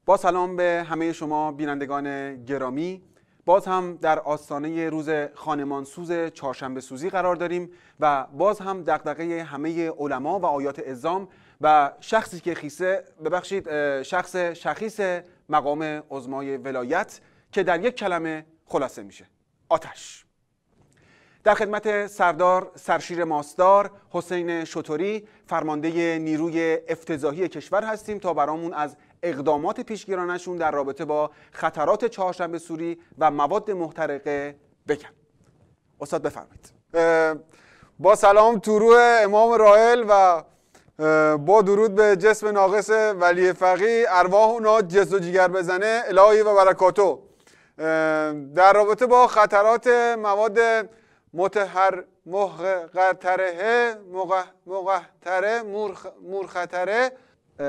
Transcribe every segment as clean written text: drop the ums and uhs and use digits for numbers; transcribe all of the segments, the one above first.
با سلام به همه شما بینندگان گرامی، باز هم در آستانه روز خانمانسوز چهارشنبه سوزی قرار داریم و باز هم دغدغه همه علما و آیات اعظام و شخصی که شخص شخیص مقام عظمای ولایت که در یک کلمه خلاصه میشه: آتش. در خدمت سردار سرشیر ماسدار حسین شتوری، فرمانده نیروی افتضاحی کشور هستیم تا برامون از اقدامات پیشگیرانشون در رابطه با خطرات چهارشنبه سوری و مواد محترقه بگن. استاد بفرمایید. با سلام تو روح امام راحل و با درود به جسم ناقص ولی فقیه، ارواح اونا جسد و جیگر بزنه الهی و برکاتو. در رابطه با خطرات مواد مرخطره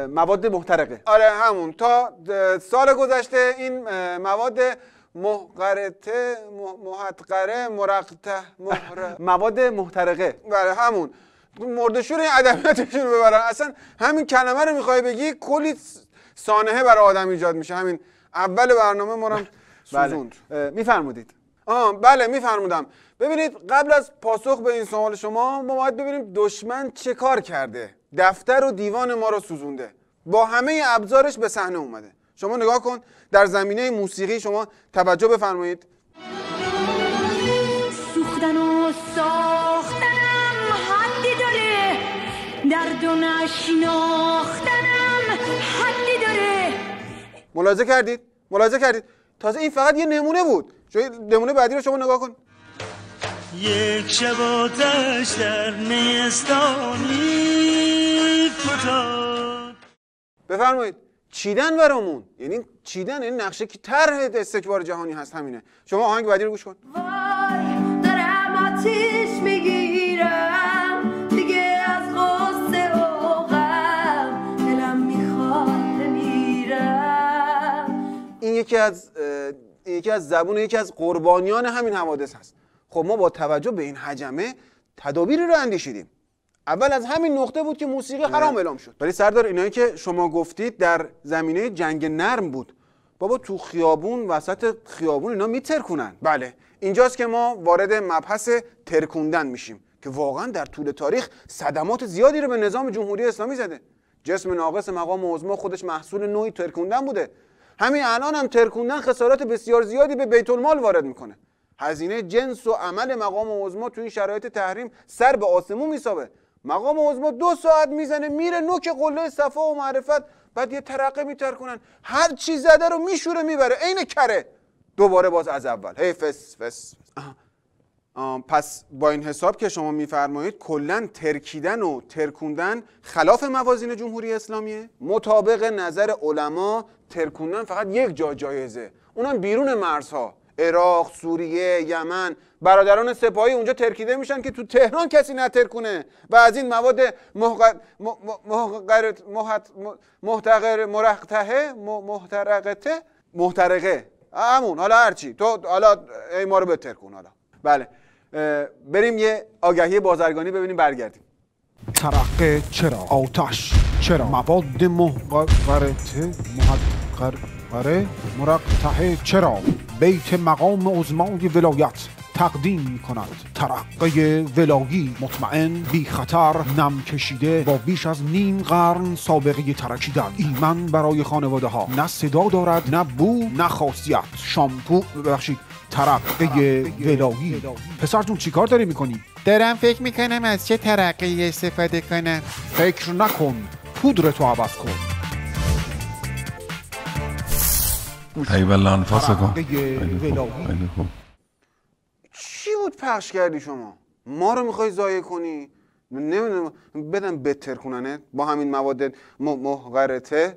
مواد محترقه. آره همون. تا سال گذشته این مواد مواد محترقه، بله همون، مردشور این ادبیاتشون رو ببرن. اصلا همین کلمه رو میخوای بگی کلی سانحه برای آدم ایجاد میشه. همین اول برنامه ما رو سوزوند. میفرمودید؟ بله میفرمودم. ببینید، قبل از پاسخ به این سوال شما ما باید ببینیم دشمن چه کار کرده. دفتر و دیوان ما رو سوزونده، با همه ابزارش به صحنه اومده. شما نگاه کن، در زمینه موسیقی شما توجه بفرمایید. سوختن و ساختنم حدی داره، درد و نشناختنم حدی داره. ملاحظه کردید؟ تازه این فقط یه نمونه بود. نمونه بعدی رو شما نگاه کن. یک شب آتش در نیستانی فتاد. بفرمایید. چیدن برامون، یعنی چیدن، این نقشه که طرح استکبار جهانی هست همینه. شما آهنگ بعدی رو گوش کن. وای دارم آتیش میگیرم دیگه، از غصه و غم دلم میخواد بمیرم. این یکی از زبون یکی از قربانیان همین حوادث هست. خب ما با توجه به این حجمه تدابیری رو اندیشیدیم. اول از همین نقطه بود که موسیقی حرام اعلام شد. ولی سردار، اینایی که شما گفتید در زمینه جنگ نرم بود. بابا تو خیابون، وسط خیابون اینا میترکونن. بله، اینجاست که ما وارد مبحث ترکوندن میشیم که واقعا در طول تاریخ صدمات زیادی رو به نظام جمهوری اسلامی زده. جسم ناقص مقام عظما خودش محصول نوعی ترکوندن بوده. همین الان هم ترکوندن خسارات بسیار زیادی به بیت المال وارد میکنه. هزینه جنس و عمل مقام عظما تو این شرایط تحریم سر به آسمون میسابه. مقام عظما 2 ساعت میزنه میره نوک قله صفا و معرفت، بعد یه ترقه میترکونن، هر چی زده رو میشوره میبره، عین کره، دوباره باز از اول. هی فس. پس با این حساب که شما میفرمایید کلا ترکیدن و ترکوندن خلاف موازین جمهوری اسلامیه. مطابق نظر علما ترکوندن فقط یک جا جایزه، اونم بیرون مرزها. عراق، سوریه، یمن، برادران سپاهی اونجا ترکیده میشن که تو تهران کسی نترکونه و از این مواد محترقه همون، حالا هرچی تو حالا ای ما رو بترکون. حالا بله، بریم یه آگهی بازرگانی ببینیم، برگردیم. ترقه چرا؟ آتش چرا؟ مواد محترقه چرا؟ بیت مقام عظمای ولایت تقدیم می‌کند ترقه ولایی مطمئن، بی خطر، نم کشیده، با بیش از نیم قرن سابقه ترکیدن. ایمن برای خانواده ها، نه صدا دارد، نه بو، نه خاصیت. شامپو ترقه ولایی. پسر جون چی کار داری میکنی؟ دارم فکر میکنم از چه ترقه استفاده کنم. فکر نکن، پودرتو عوض کن. ایوالله انفاسکم. چی بود پخش کردی شما؟ ما رو میخوای ضایع کنی؟ نمیدونم، بدم بتر کننه با همین مواد محترقه.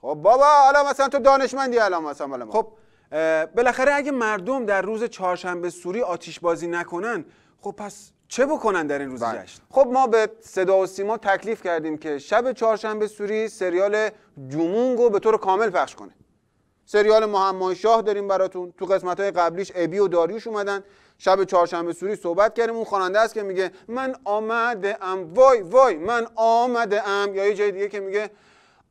خب بابا، حالا مثلا تو دانشمندی، الان مثلا خب بالاخره اگه مردم در روز چهارشنبه سوری آتش بازی نکنن، خب پس چه بکنن در این روز جشن؟ خب ما به صدا و سیما تکلیف کردیم که شب چهارشنبه سوری سریال جومونگو به طور کامل پخش کنه. سریال محمد شاه داریم براتون. تو قسمت‌های قبلیش ابی و داریوش اومدن. شب چهارشنبه سوری صحبت کردیم. اون خواننده است که میگه من آمده ام، وای وای من آمده ام. یا یه جای دیگه که میگه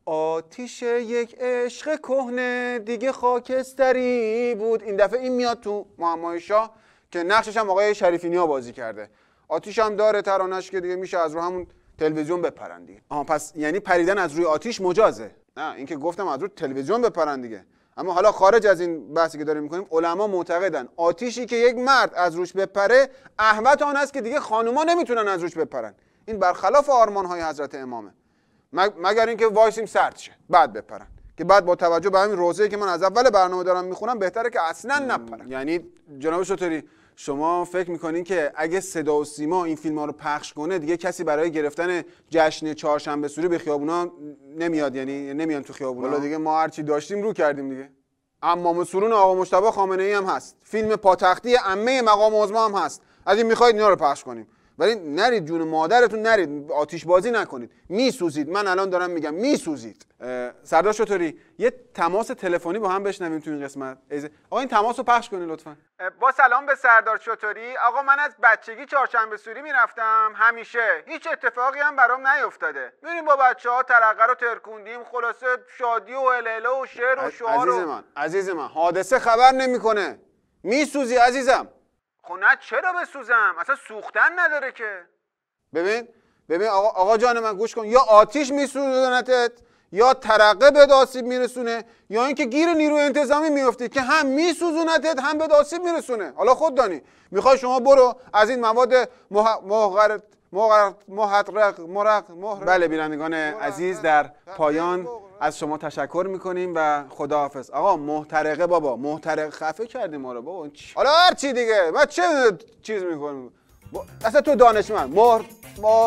آتیش یک عشق کهنه دیگه خاکستری بود. این دفعه این میاد تو محمد شاه که نقشش هم آقای شریفی نیا بازی کرده. آتیش هم داره ترانش که دیگه میشه از رو همون تلویزیون بپرن دیگه. پس یعنی پریدن از روی آتیش مجازه. نه این که گفتم از روی تلویزیون بپرن دیگه. اما حالا خارج از این بحثی که داریم میکنیم، علما معتقدن آتیشی که یک مرد از روش بپره احوط آن است که دیگه خانوما نمیتونن از روش بپرن. این برخلاف آرمان‌های حضرت امامه. مگر اینکه وایسیم سرد شه بعد بپرن، که بعد با توجه به همین روزه‌ای که من از اول برنامه دارم میخونم بهتره که اصلا نپرن. یعنی جناب شطوری شما فکر میکنین که اگه صدا و سیما این فیلم‌ها رو پخش کنه دیگه کسی برای گرفتن جشن چهارشنبه سوری به خیابونا نمیاد؟ یعنی نمیان تو خیابونا. والا دیگه ما هر چی داشتیم رو کردیم دیگه. امام سرون آقا مجتبی خامنه‌ای هم هست، فیلم پاتختی عمه مقام عظما هم هست. اگه میخواید اینا رو پخش کنیم، ولی نرید جون مادرتون نرید آتیش بازی نکنید، میسوزید. من الان دارم میگم میسوزید. سردار شطوری یه تماس تلفنی با هم بشنویم تو این قسمت. آقا این تماس رو پخش کنید لطفا. با سلام به سردار شطوری. آقا من از بچگی چهارشنبه سوری میرفتم همیشه، هیچ اتفاقی هم برام نیفتاده. میریم با بچه‌ها ترقه رو ترکوندیم، خلاصه شادی و هلهله و شعر و شعار. عزیز من حادثه خبر نمیکنه، میسوزی عزیزم. خب نه چرا بسوزم؟ اصلا سوختن نداره که. ببین آقا جان من گوش کن، یا آتیش میسوزونتت یا ترقه به آسیب میرسونه، یا اینکه گیر نیروی انتظامی میفتی که هم میسوزونتت هم به آسیب میرسونه. حالا خود دانی. میخوای شما برو از این مواد محرق. بله بینندگان عزیز، در پایان از شما تشکر میکنیم و خداحافظ. آقا محترقه بابا، محترق خفه کردیم ما رو بابا. حالا هر چی دیگه من چه چیز میکنم اصلا تو دانشمند محرق